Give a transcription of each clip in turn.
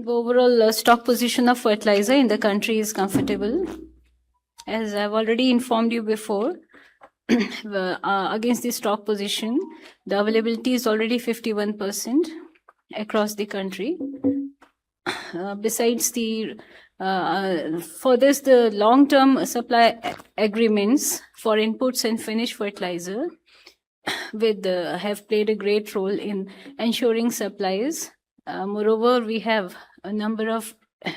The overall stock position of fertilizer in the country is comfortable. As I've already informed you before, against the stock position, the availability is already 51% across the country. Besides for this, the long-term supply agreements for inputs and finished fertilizer have played a great role in ensuring supplies. Moreover, we have a number of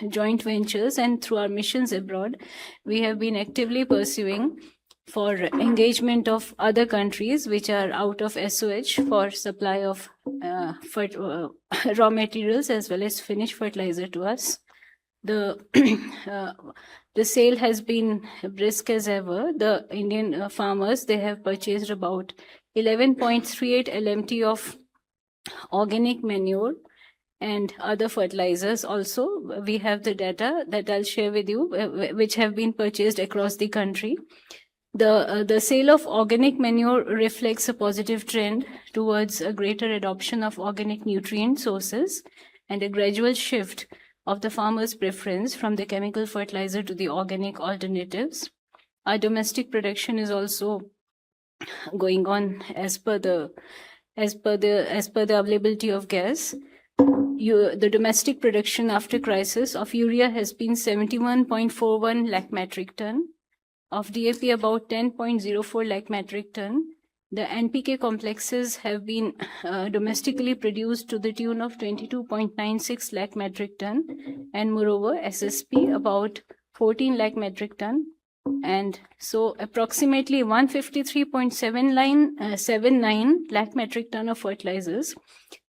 joint ventures, and through our missions abroad, we have been actively pursuing for engagement of other countries which are out of SOH for supply of raw materials as well as finished fertilizer to us. The sale has been brisk as ever. The Indian farmers, they have purchased about 11.38 LMT of organic manure and other fertilizers. Also, we have the data that I'll share with you, which have been purchased across the country. The sale of organic manure reflects a positive trend towards a greater adoption of organic nutrient sources and a gradual shift of the farmer's preference from the chemical fertilizer to the organic alternatives. Our domestic production is also going on as per the availability of gas. The domestic production after crisis of urea has been 71.41 lakh metric ton, of DAP about 10.04 lakh metric ton. The NPK complexes have been domestically produced to the tune of 22.96 lakh metric ton, and moreover SSP about 14 lakh metric ton. And so approximately 153.79 lakh metric ton of fertilizers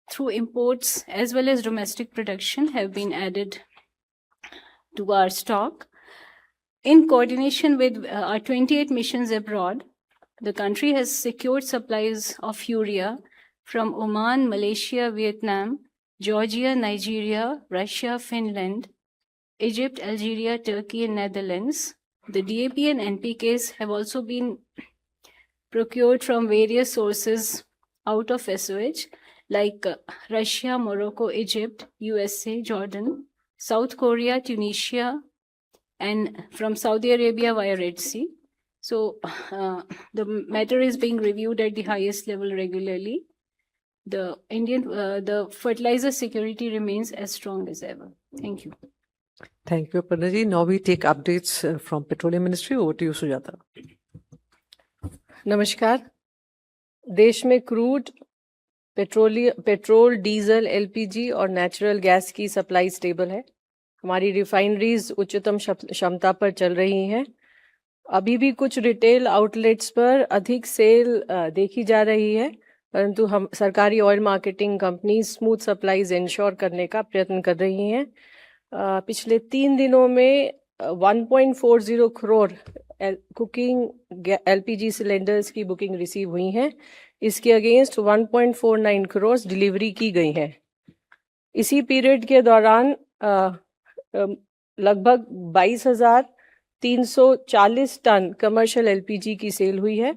through imports as well as domestic production have been added to our stock. In coordination with our 28 missions abroad, the country has secured supplies of urea from Oman, Malaysia, Vietnam, Georgia, Nigeria, Russia, Finland, Egypt, Algeria, Turkey, and Netherlands. The DAP and NPKs have also been procured from various sources out of SOH, like Russia, Morocco, Egypt, USA, Jordan, South Korea, Tunisia, and from Saudi Arabia via Red Sea. So the matter is being reviewed at the highest level regularly. The fertilizer security remains as strong as ever. Thank you. Thank you, Aparna ji. Now we take updates from Petroleum Ministry. Over to you, Sujata. नमस्कार. देश में crude, petrol, diesel, LPG और natural gas की supply stable है. हमारी refineries उच्चतम क्षमता पर चल रही हैं. अभी भी कुछ रिटेल आउटलेट्स पर अधिक सेल देखी जा रही है, परंतु हम सरकारी oil marketing company smooth supplies ensure करने का प्रयत्न कर रही हैं. पिछले 3 दिनों में 1.40 करोड़ कुकिंग एलपीजी सिलेंडर्स की बुकिंग रिसीव हुई हैं. इसके अगेंस्ट 1.49 करोड़ डिलीवरी की गई है. इसी पीरियड के दौरान लगभग 22,340 टन कमर्शियल एलपीजी की सेल हुई है.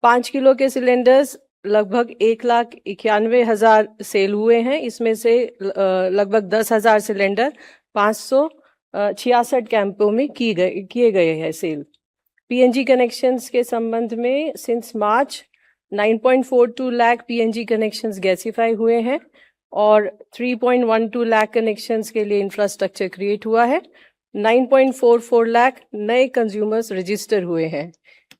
5 किलो के सिलेंडर्स लगभग 1,91,000 सेल हुए हैं. इसमें से लगभग 10,000 सिलेंडर 566 कैंपों में किए गए हैं सेल. पीएनजी कनेक्शंस के संबंध में since March 9.42 lakh PNG connections gasified हुए हैं और 3.12 लाख कनेक्शंस के लिए इंफ्रास्ट्रक्चर क्रिएट हुआ है. 9.44 लाख नए कंज्यूमर्स रजिस्टर हुए हैं.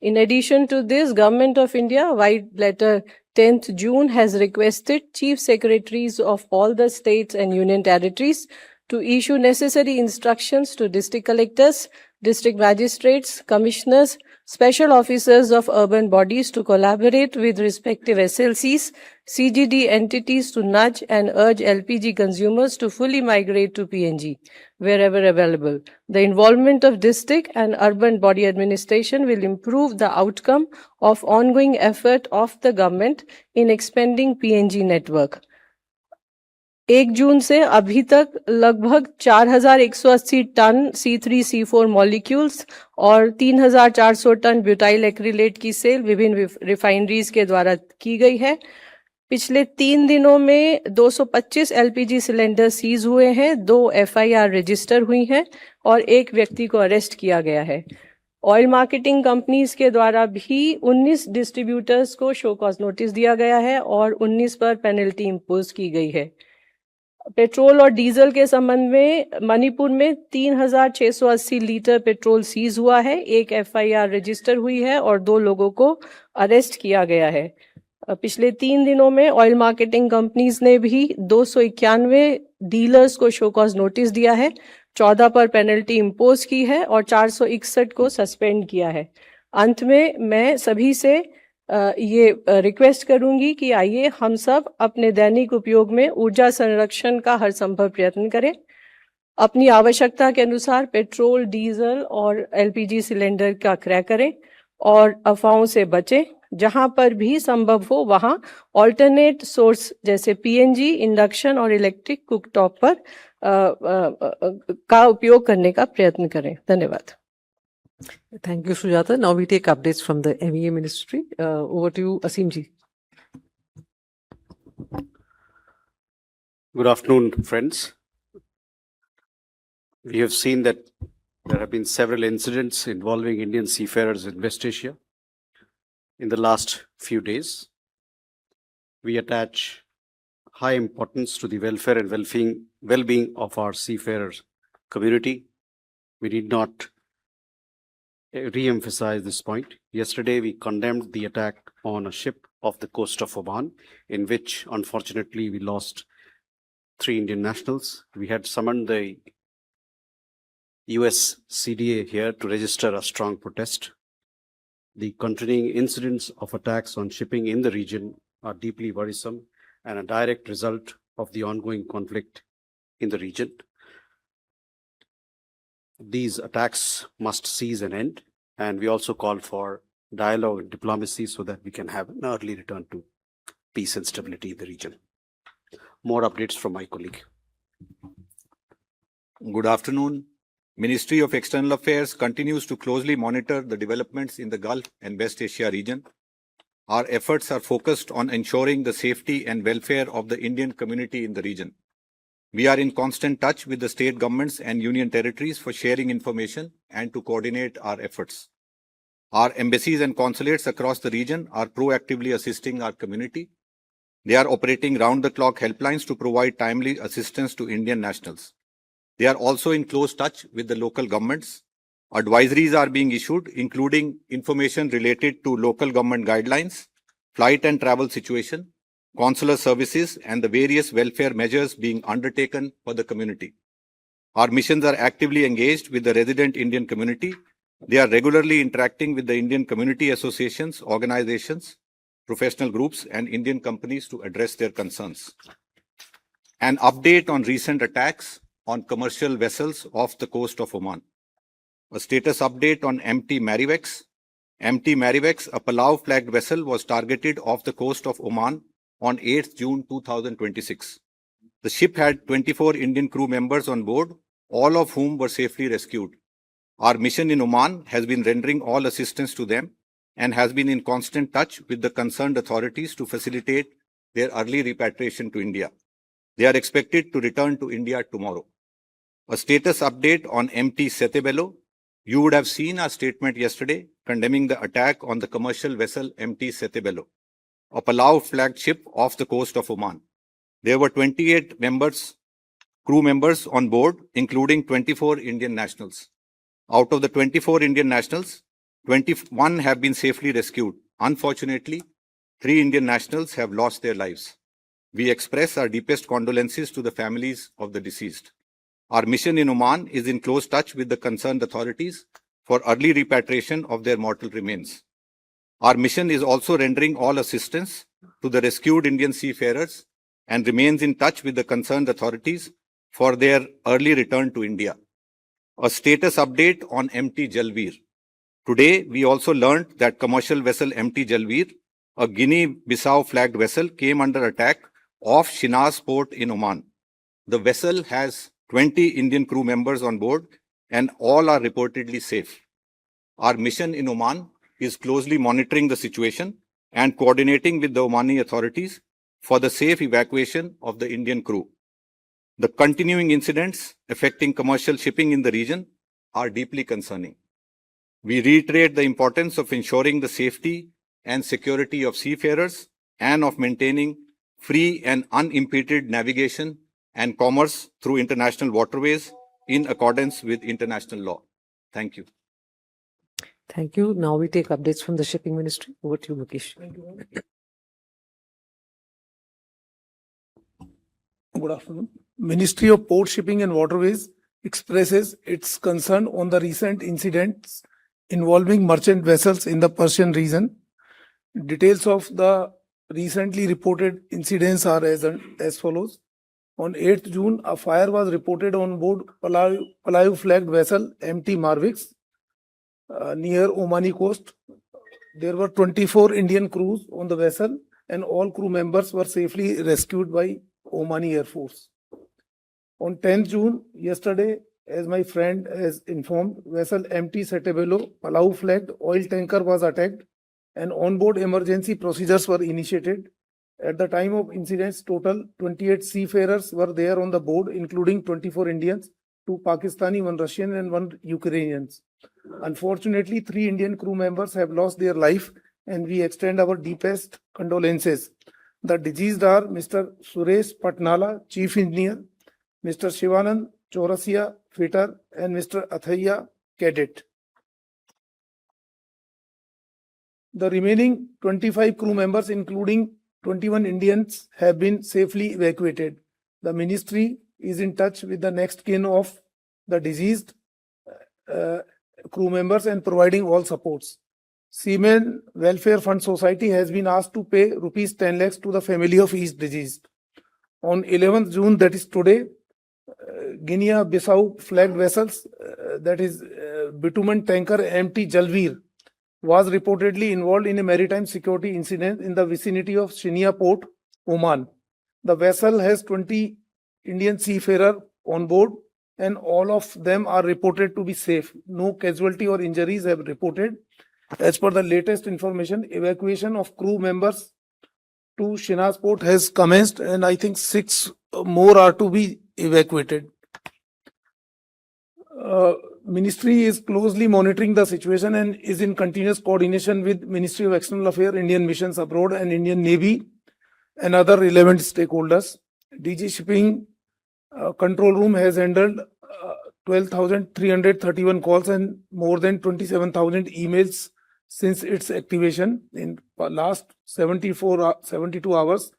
In addition to this, Government of India, White Letter 10th June, has requested Chief Secretaries of all the states and Union Territories to issue necessary instructions to district collectors, district magistrates, commissioners, special officers of urban bodies to collaborate with respective SLCs, CGD entities to nudge and urge LPG consumers to fully migrate to PNG wherever available. The involvement of district and urban body administration will improve the outcome of ongoing effort of the government in expanding PNG network. 1 जून से अभी तक लगभग 4,180 ton C3C4 molecules और 3,400 ton butyl acrylate की cell विभिन्न refineries के द्वारा की गई है. पिछले 3 दिनों में 225 एलपीजी सिलेंडर सीज हुए हैं, 2 एफआईआर रजिस्टर हुई हैं और 1 व्यक्ति को अरेस्ट किया गया है। ऑयल मार्केटिंग कंपनीज के द्वारा भी 19 डिस्ट्रीब्यूटर्स को शो कॉज नोटिस दिया गया है और 19 पर पेनल्टी इम्पोज की गई है। पेट्रोल और डीजल के संबंध में मणिपुर में 3,680 लीटर पेट्रोल सीज हुआ है, 1 एफआईआर रजिस्टर हुई है और 2 लोगों को अरेस्ट किया गया है। पिछले 3 दिनों में ऑयल मार्केटिंग कंपनीज ने भी 291 डीलर्स को शो कॉज नोटिस दिया है, 14 पर पेनल्टी इम्पोज की है और 461 को सस्पेंड किया है। अंत में मैं सभी से ये रिक्वेस्ट करूंगी कि आइए हम सब अपने दैनिक उपयोग में ऊर्जा संरक्षण का हर संभव प्रयत्न करें। अपनी आवश्यकता के अनुसार पेट्रोल, डीजल और एलपीजी सिलेंडर का क्रय करें और अफवाहों से बचें। जहां पर भी संभव हो वहां ऑल्टरनेट सोर्स जैसे पीएनजी, इंडक्शन और इलेक्ट्रिक कुकटॉप पर का उपयोग करने का प्रयत्न करें। धन्यवाद। Thank you, Sujata. Now we take updates from the MEA Ministry. Over to you, Asim ji. Good afternoon, friends. We have seen that there have been several incidents involving Indian seafarers in West Asia in the last few days. We attach high importance to the welfare and well-being of our seafarers community. We need not re-emphasize this point. Yesterday, we condemned the attack on a ship off the coast of Oman, in which, unfortunately, we lost 3 Indian nationals. We had summoned the US CDA here to register a strong protest. The continuing incidents of attacks on shipping in the region are deeply worrisome and a direct result of the ongoing conflict in the region. These attacks must cease and end, and we also call for dialogue and diplomacy so that we can have an early return to peace and stability in the region. More updates from my colleague. Good afternoon. Ministry of External Affairs continues to closely monitor the developments in the Gulf and West Asia region. Our efforts are focused on ensuring the safety and welfare of the Indian community in the region. We are in constant touch with the state governments and union territories for sharing information and to coordinate our efforts. Our embassies and consulates across the region are proactively assisting our community. They are operating round-the-clock helplines to provide timely assistance to Indian nationals. They are also in close touch with the local governments. Advisories are being issued, including information related to local government guidelines, flight and travel situation, consular services, and the various welfare measures being undertaken for the community. Our missions are actively engaged with the resident Indian community. They are regularly interacting with the Indian community associations, organizations, professional groups, and Indian companies to address their concerns. An update on recent attacks on commercial vessels off the coast of Oman. A status update on MT Marivex. MT Marivex, a Palau-flagged vessel, was targeted off the coast of Oman on 8th June 2026. The ship had 24 Indian crew members on board, all of whom were safely rescued. Our mission in Oman has been rendering all assistance to them and has been in constant touch with the concerned authorities to facilitate their early repatriation to India. They are expected to return to India tomorrow. A status update on MT Setebello. You would have seen our statement yesterday condemning the attack on the commercial vessel MT Setebello, a Palau-flagged ship off the coast of Oman. There were 28 crew members on board, including 24 Indian nationals. Out of the 24 Indian nationals, 21 have been safely rescued. Unfortunately, 3 Indian nationals have lost their lives. We express our deepest condolences to the families of the deceased. Our mission in Oman is in close touch with the concerned authorities for early repatriation of their mortal remains. Our mission is also rendering all assistance to the rescued Indian seafarers and remains in touch with the concerned authorities for their early return to India. A status update on MT Jalveer. Today, we also learned that commercial vessel MT Jalveer, a Guinea-Bissau flagged vessel, came under attack off Shinaz port in Oman. The vessel has 20 Indian crew members on board and all are reportedly safe. Our mission in Oman is closely monitoring the situation and coordinating with the Omani authorities for the safe evacuation of the Indian crew. The continuing incidents affecting commercial shipping in the region are deeply concerning. We reiterate the importance of ensuring the safety and security of seafarers and of maintaining free and unimpeded navigation and commerce through international waterways in accordance with international law. Thank you. Thank you. Now we take updates from the Shipping Ministry. Over to you, Mukesh. Good afternoon. Ministry of Port Shipping and Waterways expresses its concern on the recent incidents involving merchant vessels in the Persian region. Details of the recently reported incidents are as follows. On 8th June, a fire was reported on board Palau flagged vessel MT Marvix near Omani coast. There were 24 Indian crews on the vessel and all crew members were safely rescued by Omani Air Force. On 10th June, yesterday, as my friend has informed, vessel MT Setebelo, Palau flagged oil tanker was attacked and onboard emergency procedures were initiated. At the time of incidents, total 28 seafarers were there on the board, including 24 Indians, 2 Pakistani, 1 Russian and 1 Ukrainians. Unfortunately, 3 Indian crew members have lost their life and we extend our deepest condolences. The deceased are Mr. Suresh Patnala, Chief Engineer, Mr. Shivanand Chaurasia, Fitter, and Mr. Athaya, Cadet. The remaining 25 crew members, including 21 Indians, have been safely evacuated. The ministry is in touch with the next kin of the deceased crew members and providing all supports. Seamen Welfare Fund Society has been asked to pay rupees 10 lakhs to the family of each deceased. On 11th June, that is today, Guinea-Bissau flagged vessels, that is bitumen tanker MT Jalveer, was reportedly involved in a maritime security incident in the vicinity of Shinia Port, Oman. The vessel has 20 Indian seafarers on board and all of them are reported to be safe. No casualty or injuries have reported. As per the latest information, evacuation of crew members to Shinas Port has commenced and I think 6 more are to be evacuated. Ministry is closely monitoring the situation and is in continuous coordination with Ministry of External Affairs, Indian missions abroad and Indian Navy and other relevant stakeholders. DG Shipping Control Room has handled 12,331 calls and more than 27,000 emails since its activation. In last 72 hours,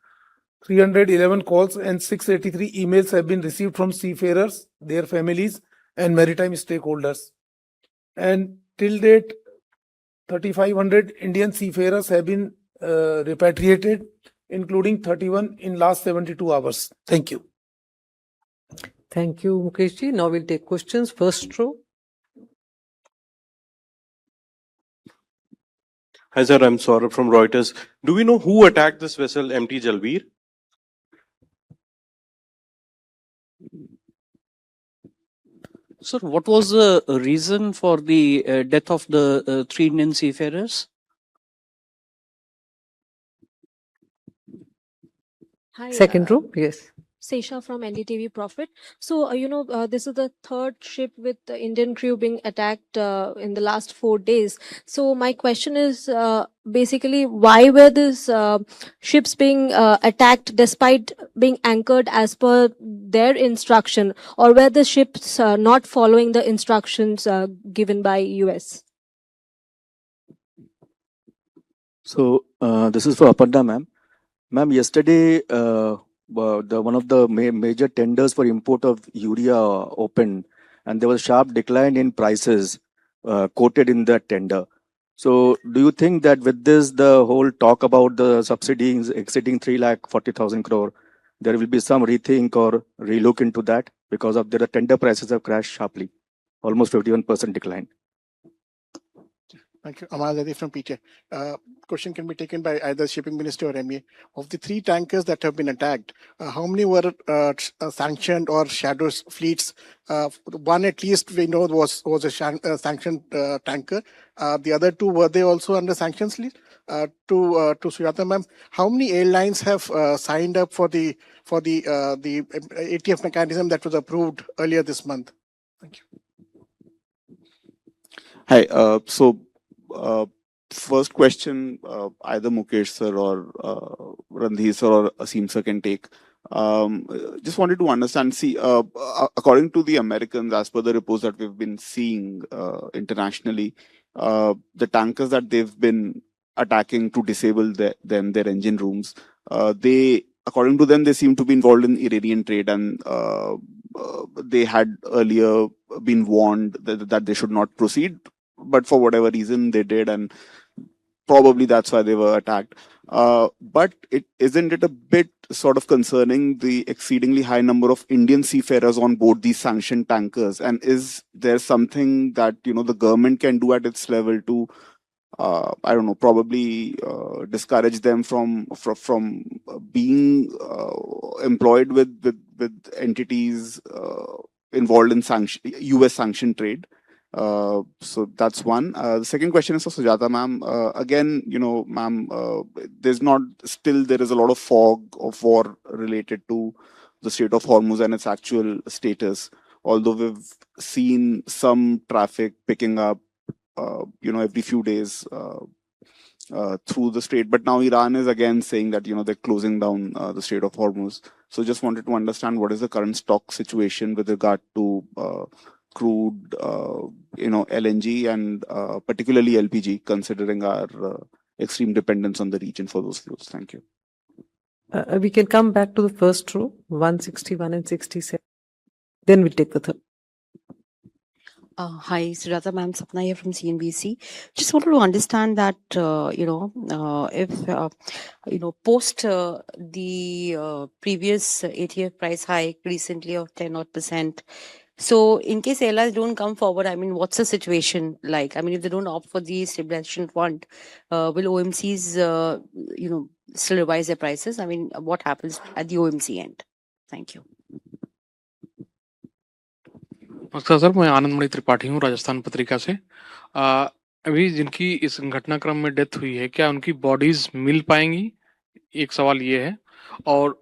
311 calls and 683 emails have been received from seafarers, their families and maritime stakeholders. And till date, 3,500 Indian seafarers have been repatriated, including 31 in last 72 hours. Thank you. Thank you, Mukeshji. Now we'll take questions. First row. Hi sir, I'm Saurabh from Reuters. Do we know who attacked this vessel MT Jalveer? Sir, what was the reason for the death of the 3 Indian seafarers? Hi, Second row. Yes. Sesha from NDTV Profit. So, this is the 3rd ship with the Indian crew being attacked in the last 4 days. So, my question is basically, why were these ships being attacked despite being anchored as per their instruction, or were the ships not following the instructions given by US? So, this is for Aparna, ma'am. Ma'am, yesterday, one of the major tenders for import of urea opened, and there was a sharp decline in prices quoted in that tender. So, do you think that with this, the whole talk about the subsidies exceeding 3,40,000 crore, there will be some rethink or relook into that because of the tender prices have crashed sharply, almost 51% decline? Thank you. Amal Zadi from PTA. Question can be taken by either Shipping Ministry or MEA. Of the 3 tankers that have been attacked, how many were sanctioned or shadow fleets? One at least we know was a sanctioned tanker. The other 2, were they also under sanctions list? to Sujata ma'am, how many airlines have signed up for the ATF mechanism that was approved earlier this month? Thank you. Hi. First question, either Mukesh sir or Randhir sir or Asim sir can take. Just wanted to understand. See, according to the Americans, as per the reports that we've been seeing internationally, the tankers that they've been attacking to disable their engine rooms, according to them, they seem to be involved in Iranian trade, and they had earlier been warned that they should not proceed, but for whatever reason they did, and probably that's why they were attacked. But isn't it a bit sort of concerning, the exceedingly high number of Indian seafarers on board these sanctioned tankers? And is there something that the government can do at its level to, I don't know, probably discourage them from being employed with entities involved in US sanctioned trade? So that's one. The second question is for Sujata ma'am. Again, ma'am, there is a lot of fog of war related to the Strait of Hormuz and its actual status. Although we've seen some traffic picking up, every few days through the strait, but now Iran is again saying that they're closing down the Strait of Hormuz. So just wanted to understand what is the current stock situation with regard to crude, LNG and particularly LPG, considering our extreme dependence on the region for those fuels. Thank you. We can come back to the first row, 161 and 67. Then we'll take the third. Hi, Sujata ma'am, Sapna here from CNBC. Just wanted to understand that, if, post the previous ATF price hike recently of 10% odd, so in case airlines don't come forward, I mean, what's the situation like? I mean, if they don't opt for the stabilization fund, will OMCs, still revise their prices? I mean, what happens at the OMC end? Thank you. नमस्कार sir, मैं आनंदमणि त्रिपाठी हूँ राजस्थान पत्रिका से। अभी जिनकी इस घटनाक्रम में death हुई है, क्या उनकी बॉडीज मिल पाएंगी? एक सवाल ये है। और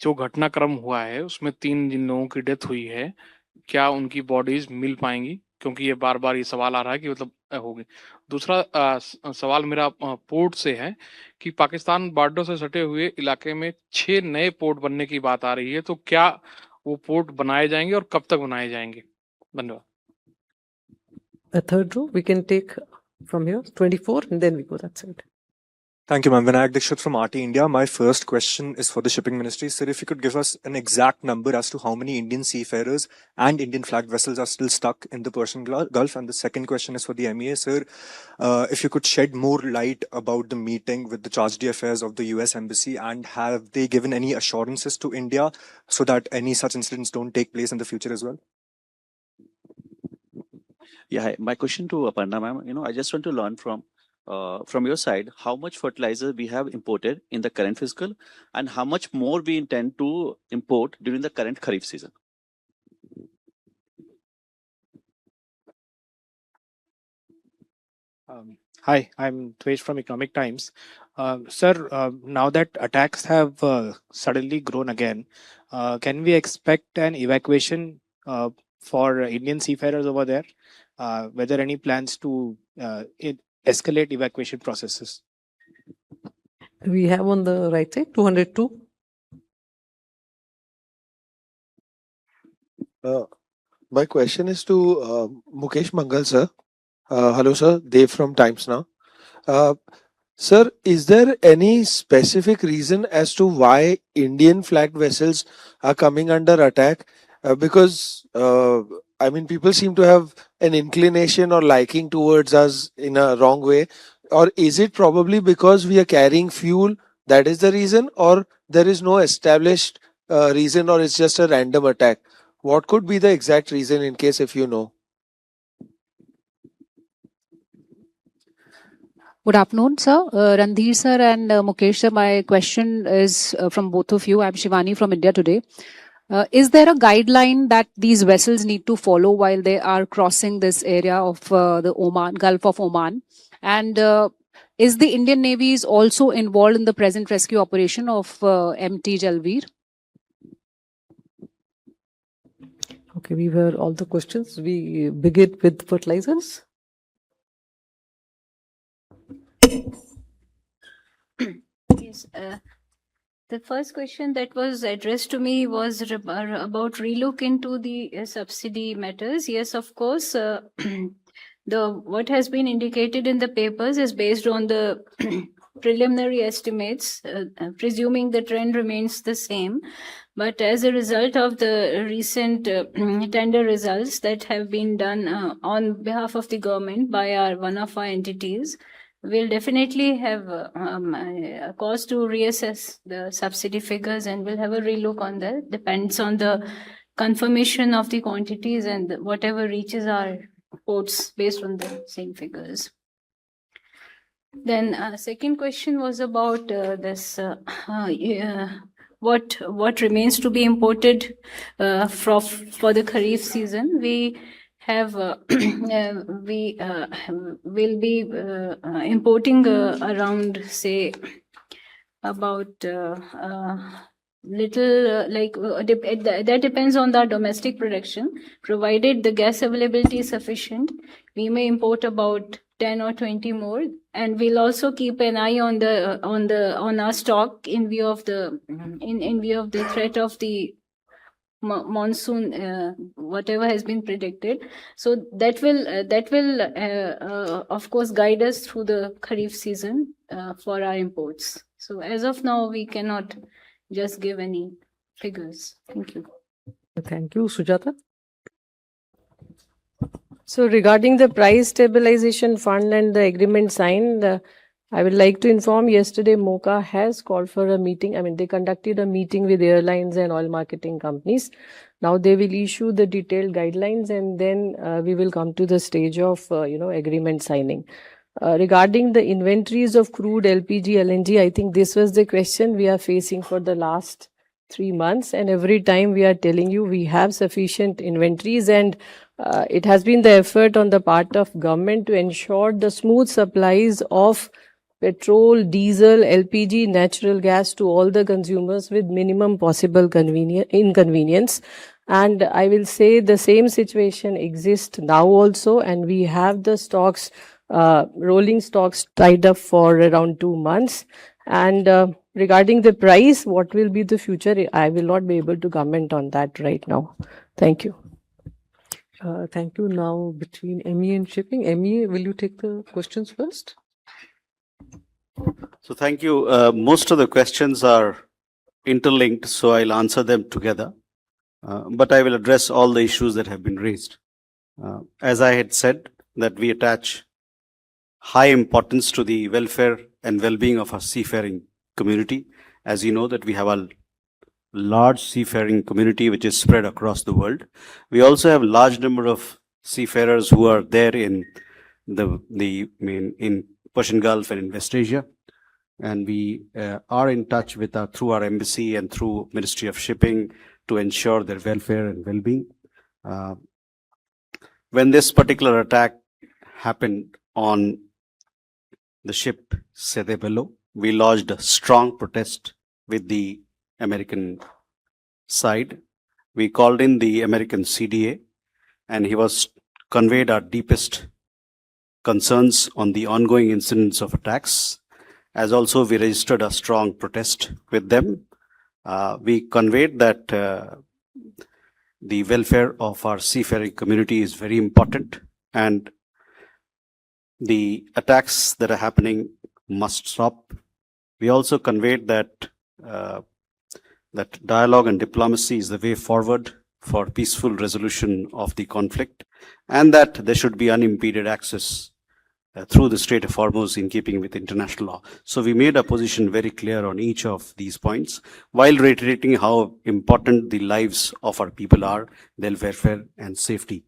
जो घटनाक्रम हुआ है उसमें 3 जिन लोगों की डेथ हुई है, क्या उनकी बॉडीज मिल पाएंगी? क्योंकि ये बार-बार ये सवाल आ रहा है कि मतलब होगी। दूसरा सवाल मेरा पोर्ट से है कि पाकिस्तान बॉर्डर से सटे हुए इलाके में 6 नए पोर्ट बनने की बात आ रही है, तो क्या वो पोर्ट बनाए जाएंगे और कब तक बनाए जाएंगे? धन्यवाद। A third row, we can take from here, 24, and then we go that side. Thank you, ma'am. Vinayak Dikshit from RT India. My first question is for the shipping ministry. Sir, if you could give us an exact number as to how many Indian seafarers and Indian flagged vessels are still stuck in the Persian Gulf. And the second question is for the MEA. Sir, if you could shed more light about the meeting with the charge d'affaires of the US Embassy, and have they given any assurances to India so that any such incidents don't take place in the future as well? Yeah, hi. My question to Aparna ma'am, I just want to learn from your side, how much fertilizer we have imported in the current fiscal, and how much more we intend to import during the current Kharif season. Hi, I'm Dvesh from Economic Times. Sir, now that attacks have suddenly grown again, can we expect an evacuation for Indian seafarers over there? Whether any plans to escalate evacuation processes? We have on the right side, 202. My question is to Mukesh Mangal, sir. Hello, sir. Dev from Times Now. Sir, is there any specific reason as to why Indian flagged vessels are coming under attack? Because I mean, people seem to have an inclination or liking towards us in a wrong way. Or is it probably because we are carrying fuel? That is the reason, or there is no established reason, or it's just a random attack? What could be the exact reason, in case if you know? Good afternoon, sir. Randhir sir and Mukesh sir, my question is from both of you. I'm Shivani from India Today. Is there a guideline that these vessels need to follow while they are crossing this area of the Oman, Gulf of Oman? And is the Indian Navy is also involved in the present rescue operation of MT Jalveer? Okay, we were all the questions. We begin with fertilizers. Yes, the first question that was addressed to me was about relook into the subsidy matters. Yes, of course. The what has been indicated in the papers is based on the preliminary estimates, presuming the trend remains the same. But as a result of the recent tender results that have been done on behalf of the government by one of our entities, we'll definitely have a cause to reassess the subsidy figures, and we'll have a relook on that. Depends on the confirmation of the quantities and whatever reaches our ports based on the same figures. Then second question was about this what remains to be imported for the Kharif season. We have we will be importing around, say, about that depends on the domestic production. Provided the gas availability is sufficient, we may import about 10 or 20 more, and we'll also keep an eye on our stock in view of the threat of the monsoon, whatever has been predicted. So that will of course guide us through the Kharif season for our imports. So as of now, we cannot just give any figures. Thank you. Thank you, Sujata. So regarding the price stabilization fund and the agreement signed, I would like to inform yesterday MOCA has called for a meeting. I mean, they conducted a meeting with airlines and oil marketing companies. Now they will issue the detailed guidelines, and then we will come to the stage of, agreement signing. Regarding the inventories of crude, LPG, LNG, I think this was the question we are facing for the last 3 months. And every time we are telling you we have sufficient inventories, and it has been the effort on the part of government to ensure the smooth supplies of petrol, diesel, LPG, natural gas to all the consumers with minimum possible inconvenience. And I will say the same situation exists now also, and we have the stocks, rolling stocks tied up for around 2 months. And regarding the price, what will be the future, I will not be able to comment on that right now. Thank you. Thank you. Now between ME and shipping. ME, will you take the questions first? So thank you. Most of the questions are interlinked, so I'll answer them together. But I will address all the issues that have been raised. As I had said, that we attach high importance to the welfare and well-being of our seafaring community. As you know, that we have a large seafaring community which is spread across the world. We also have a large number of seafarers who are there in in Persian Gulf and in West Asia, and we are in touch with through our embassy and through Ministry of Shipping to ensure their welfare and well-being. When this particular attack happened on the ship Sede Bello, we lodged a strong protest with the American side. We called in the American CDA, and he was conveyed our deepest concerns on the ongoing incidents of attacks. As also, we registered a strong protest with them. We conveyed that the welfare of our seafaring community is very important, and the attacks that are happening must stop. We also conveyed that that dialogue and diplomacy is the way forward for peaceful resolution of the conflict, and that there should be unimpeded access through the Strait of Hormuz in keeping with international law. So we made our position very clear on each of these points, while reiterating how important the lives of our people are, their welfare and safety.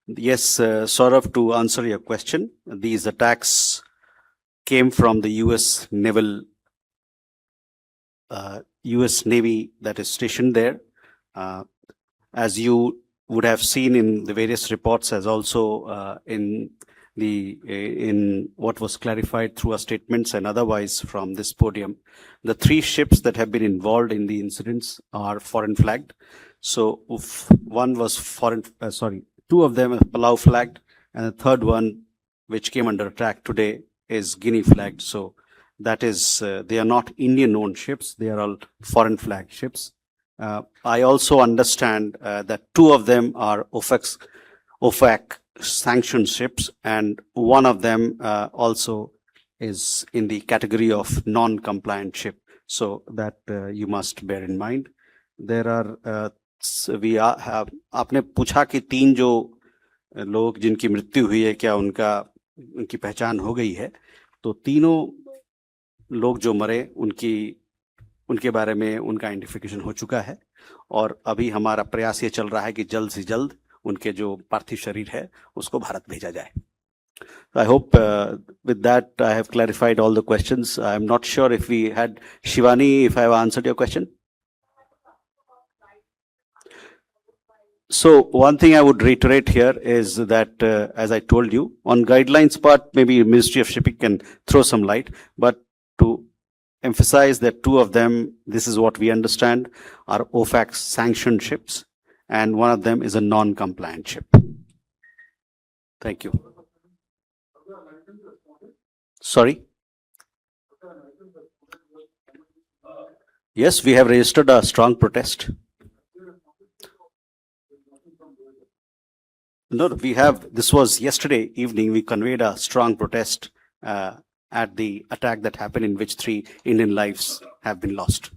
Yes, Saurav, to answer your question, these attacks came from the US naval US Navy that is stationed there. As you would have seen in the various reports, as also in what was clarified through our statements and otherwise from this podium, the 3 ships that have been involved in the incidents are foreign flagged. So one was two of them are Palau flagged, and the third one, which came under attack today, is Guinea flagged. So that is, they are not Indian owned ships, they are all foreign flag ships. I also understand that 2 of them are OFAC sanctioned ships, and one of them also is in the category of non-compliant ship. So that you must bear in mind. There are आपने पूछा कि 3 जो लोग जिनकी मृत्यु हुई है क्या उनकी पहचान हो गई है, तो तीनों लोग जो मरे उनके बारे में उनका आइडेंटिफिकेशन हो चुका है, और अभी हमारा प्रयास ये चल रहा है कि जल्द से जल्द उनके जो पार्थिव शरीर है उसको भारत भेजा जाए. I hope with that I have clarified all the questions. I am not sure if we had Shivani, if I have answered your question. So one thing I would reiterate here is that, as I told you, on guidelines part, maybe Ministry of Shipping can throw some light, but to emphasize that 2 of them, this is what we understand, are OFAC sanctioned ships, and one of them is a non-compliant ship. Thank you. Sorry? Yes, we have registered a strong protest. No, this was yesterday evening, we conveyed a strong protest at the attack that happened, in which 3 Indian lives have been lost.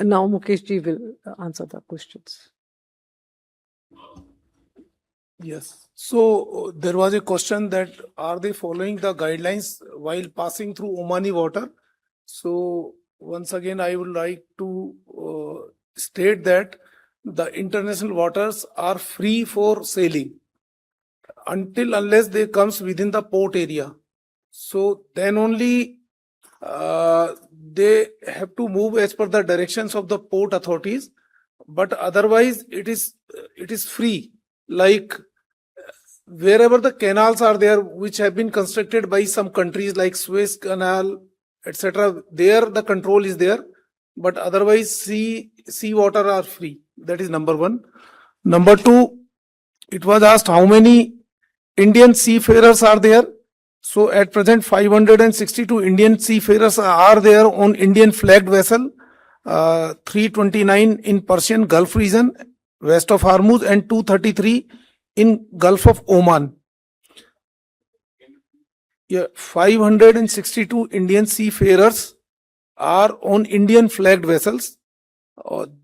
Now Mukesh ji will answer the questions. Yes. So there was a question that are they following the guidelines while passing through Omani water? So once again, I would like to state that the international waters are free for sailing unless they comes within the port area. So then only they have to move as per the directions of the port authorities, but otherwise it is free. Like wherever the canals are there, which have been constructed by some countries like Suez Canal, etc., there the control is there, but otherwise sea water are free. That is number 1. Number 2, it was asked how many Indian seafarers are there. So at present 562 Indian seafarers are there on Indian flagged vessel, 329 in Persian Gulf region west of Hormuz, and 233 in Gulf of Oman. 562 Indian seafarers are on Indian flagged vessels.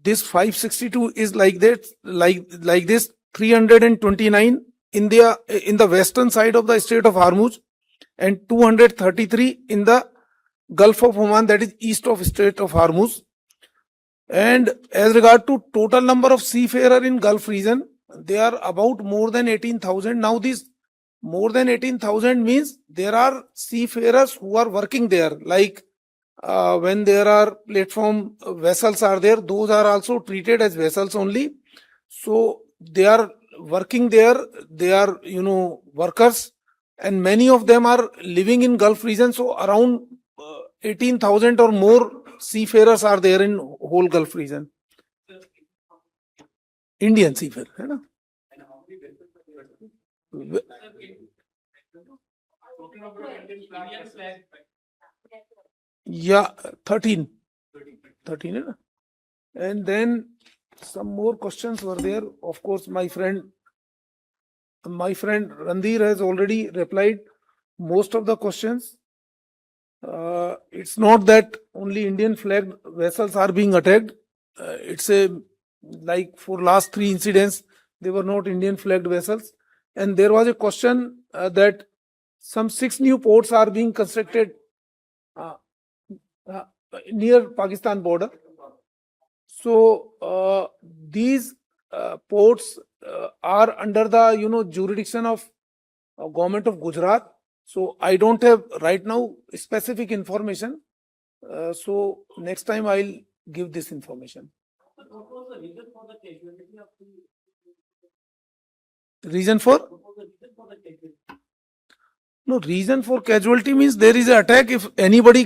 This 562 is like that, like this 329 in the western side of the Strait of Hormuz, and 233 in the Gulf of Oman, that is east of Strait of Hormuz. And as regard to total number of seafarer in Gulf region, they are about more than 18,000. Now this more than 18,000 means there are seafarers who are working there, like when there are platform vessels are there, those are also treated as vessels only. So they are working there, they are workers, and many of them are living in Gulf region. So around 18,000 or more seafarers are there in whole Gulf region. Indian seafarer, है ना? Yeah, 13, है ना? And then some more questions were there. Of course, my friend Randhir has already replied most of the questions. It's not that only Indian flagged vessels are being attacked. It's like for last 3 incidents, they were not Indian flagged vessels. And there was a question that some 6 new ports are being constructed near Pakistan border. So these ports are under the jurisdiction of government of Gujarat. So I don't have right now specific information. So next time I'll give this information. Reason for? No, reason for casualty means there is an attack. If anybody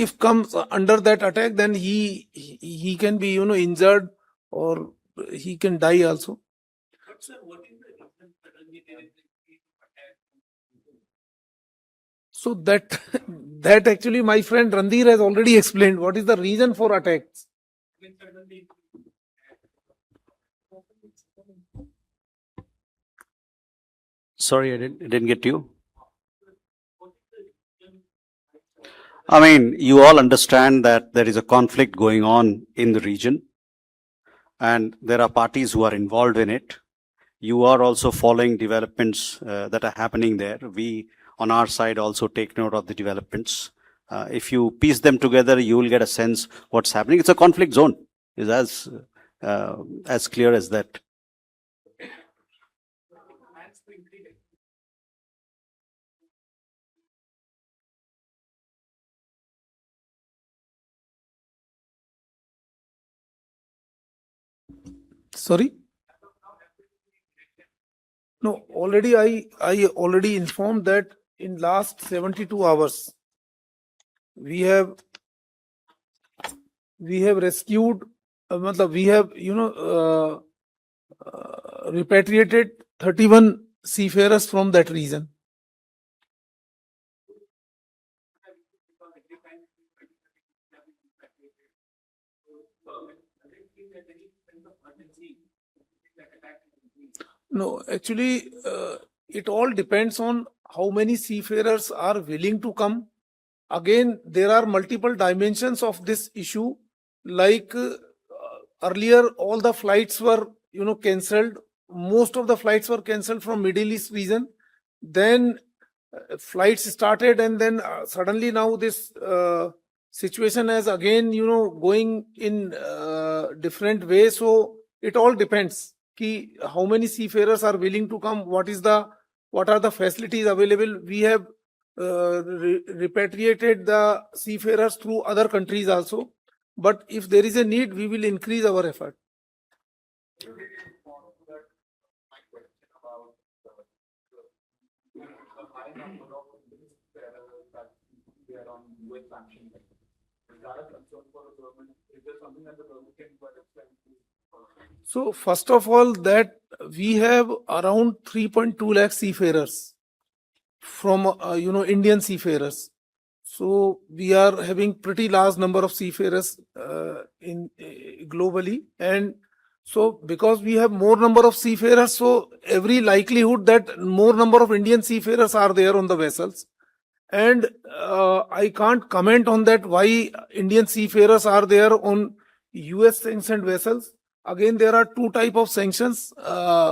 if comes under that attack, then he can be, injured, or he can die also. So that actually my friend Randhir has already explained what is the reason for attacks. Sorry, I didn't get you. I mean, you all understand that there is a conflict going on in the region, and there are parties who are involved in it. You are also following developments that are happening there. We, on our side, also take note of the developments. If you piece them together, you will get a sense what's happening. It's a conflict zone. It's as clear as that. Sorry? No, already I already informed that in last 72 hours, we have rescued, we have, repatriated 31 seafarers from that region. No, actually, it all depends on how many seafarers are willing to come. Again, there are multiple dimensions of this issue. Like earlier, all the flights were, cancelled. Most of the flights were cancelled from Middle East region. Then flights started, and then suddenly now this situation is again, going in different ways. So it all depends. How many seafarers are willing to come? What are the facilities available? We have repatriated the seafarers through other countries also. But if there is a need, we will increase our effort. So first of all, that we have around 3.2 lakh seafarers from Indian seafarers. So we are having pretty large number of seafarers globally, and so because we have more number of seafarers, so every likelihood that more number of Indian seafarers are there on the vessels. And I can't comment on that why Indian seafarers are there on US sanctioned vessels. Again, there are two type of sanctions.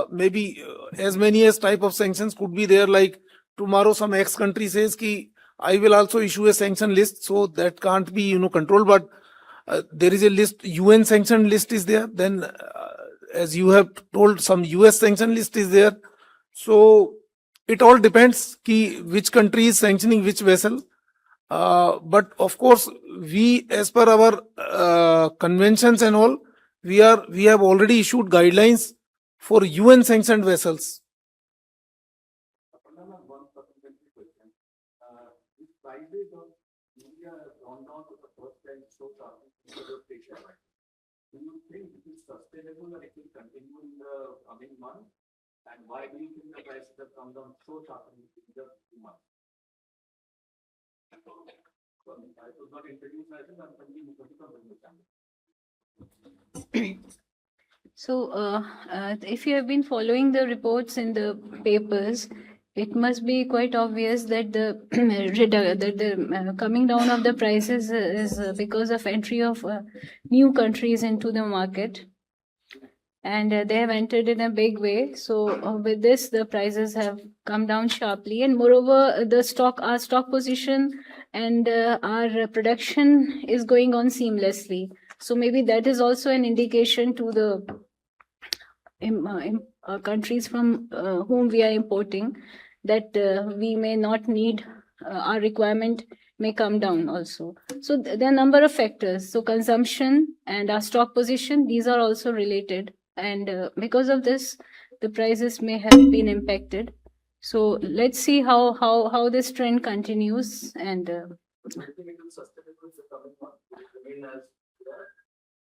Maybe as many as type of sanctions could be there. Like tomorrow, some X country says ki I will also issue a sanction list, so that can't be controlled. But there is a list, UN sanction list is there. Then, as you have told, some US sanction list is there. So it all depends ki which country is sanctioning which vessel. But of course, we, as per our conventions and all, we have already issued guidelines for UN sanctioned vessels. Do you think it is sustainable and it will continue in the coming months? And why do you think the prices have come down so sharply in just 2 months? I could not introduce myself. I'm continuing to come with the channel. So, if you have been following the reports in the papers, it must be quite obvious that the coming down of the prices is because of entry of new countries into the market, and they have entered in a big way. So with this, the prices have come down sharply, and moreover, our stock position and our production is going on seamlessly. So maybe that is also an indication to the countries from whom we are importing, that we may not need, our requirement may come down also. So there are a number of factors. So consumption and our stock position, these are also related. And because of this, the prices may have been impacted. So let's see how this trend continues, and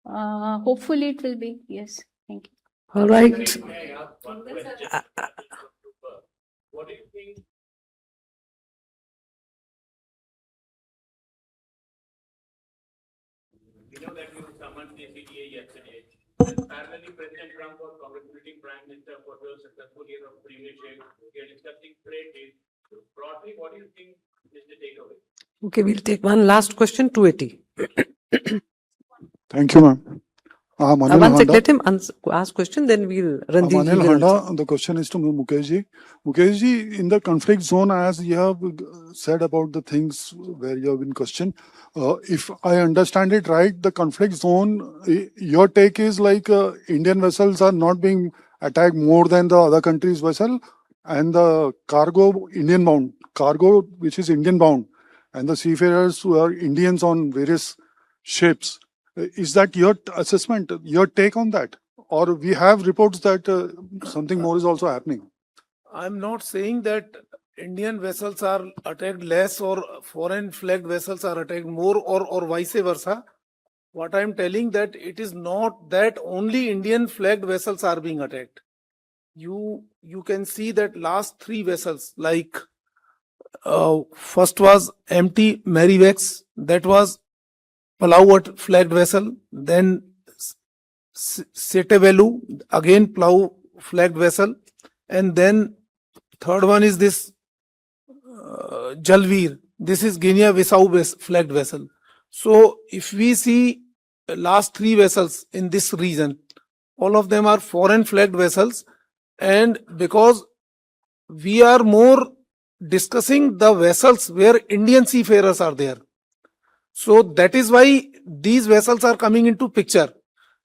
hopefully it will be. Yes, thank you. All right. What do you think? We know that you summoned the CTA yesterday. And parallelly, President Trump was congratulating Prime Minister for the successful year of premiership. We are discussing trade deals. Broadly, what do you think is the takeaway? Okay, we'll take one last question, 280. Thank you, ma'am. One sec, let him ask question, then we'll run the Manil Handa, the question is to Mukesh ji. Mukesh ji, in the conflict zone, as you have said about the things where you have been questioned, if I understand it right, the conflict zone, your take is like Indian vessels are not being attacked more than the other countries' vessel, and the cargo, Indian bound, cargo which is Indian bound, and the seafarers who are Indians on various ships. Is that your assessment, your take on that? Or we have reports that something more is also happening? I'm not saying that Indian vessels are attacked less or foreign flagged vessels are attacked more, or vice versa. What I'm telling that it is not that only Indian flagged vessels are being attacked. You can see that last three vessels, like first was MT Marivex, that was Palau flagged vessel, then Setevelu, again Palau flagged vessel, and then third one is this Jalveer. This is Guinea-Bissau flagged vessel. So if we see the last three vessels in this region, all of them are foreign flagged vessels, and because we are more discussing the vessels where Indian seafarers are there. So that is why these vessels are coming into picture.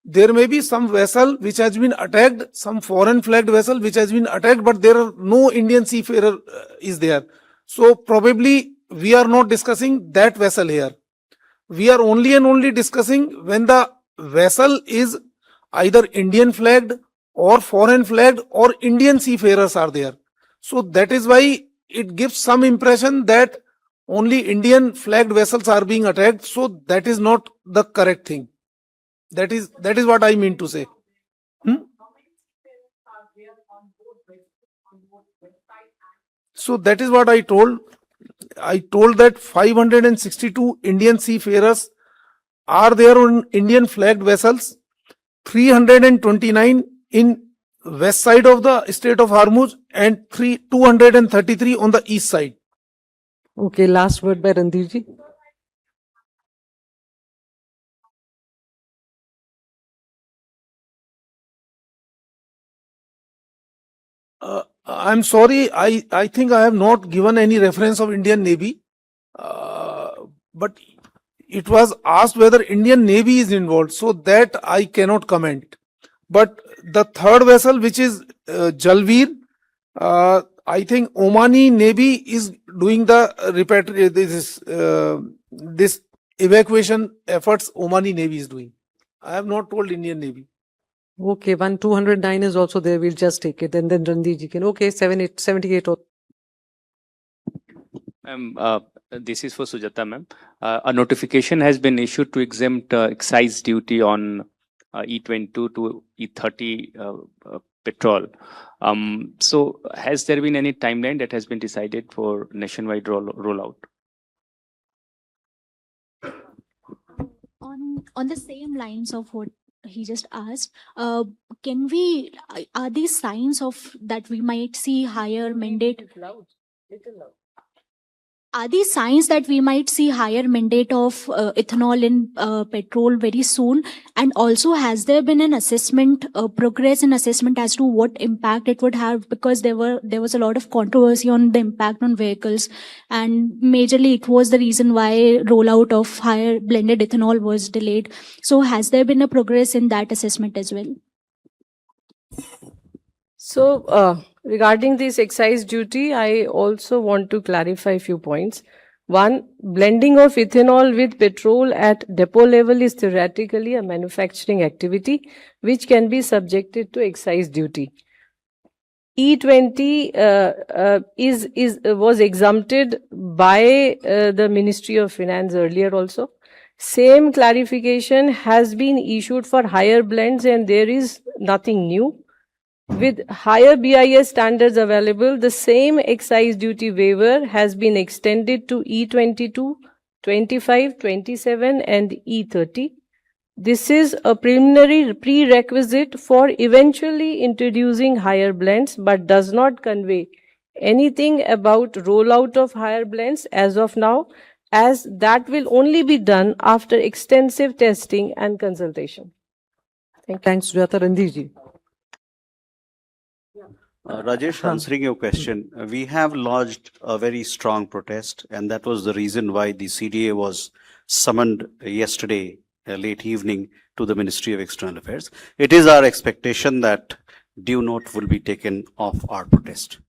There may be some vessel which has been attacked, some foreign flagged vessel which has been attacked, but there are no Indian seafarer is there. So probably we are not discussing that vessel here. We are only and only discussing when the vessel is either Indian flagged or foreign flagged or Indian seafarers are there. So that is why it gives some impression that only Indian flagged vessels are being attacked. So that is not the correct thing. That is what I mean to say. So that is what I told. I told that 562 Indian seafarers are there on Indian flagged vessels, 329 in west side of the Strait of Hormuz and 233 on the east side. Okay, last word by Randir ji. I'm sorry, I think I have not given any reference of Indian Navy, but it was asked whether Indian Navy is involved, so that I cannot comment. But the third vessel, which is Jalveer, I think Omani Navy is doing the this evacuation efforts. Omani Navy is doing. I have not told Indian Navy. Okay, 209 is also there. We'll just take it, and then Randir ji can. Okay, 78. This is for Sujata ma'am. A notification has been issued to exempt excise duty on E22 to E30 petrol. So has there been any timeline that has been decided for nationwide rollout? On the same lines of what he just asked, can we, are these signs of that we might see higher mandate? Are these signs that we might see higher mandate of ethanol in petrol very soon? And also, has there been an assessment, progress in assessment as to what impact it would have? Because there was a lot of controversy on the impact on vehicles, and majorly it was the reason why rollout of higher blended ethanol was delayed. So, has there been a progress in that assessment as well? So Regarding this excise duty, I also want to clarify a few points. One, blending of ethanol with petrol at depot level is theoretically a manufacturing activity which can be subjected to excise duty. E20 was exempted by the Ministry of Finance earlier also. Same clarification has been issued for higher blends and there is nothing new. With higher BIS standards available, the same excise duty waiver has been extended to E22, 25, 27 and E30. This is a preliminary prerequisite for eventually introducing higher blends, but does not convey anything about rollout of higher blends as of now, as that will only be done after extensive testing and consultation. Thank you. Thanks, Sujata. Randhirji. Rajesh, answering your question, we have lodged a very strong protest, and that was the reason why the CDA was summoned yesterday late evening to the Ministry of External Affairs. It is our expectation that due note will be taken of our protest.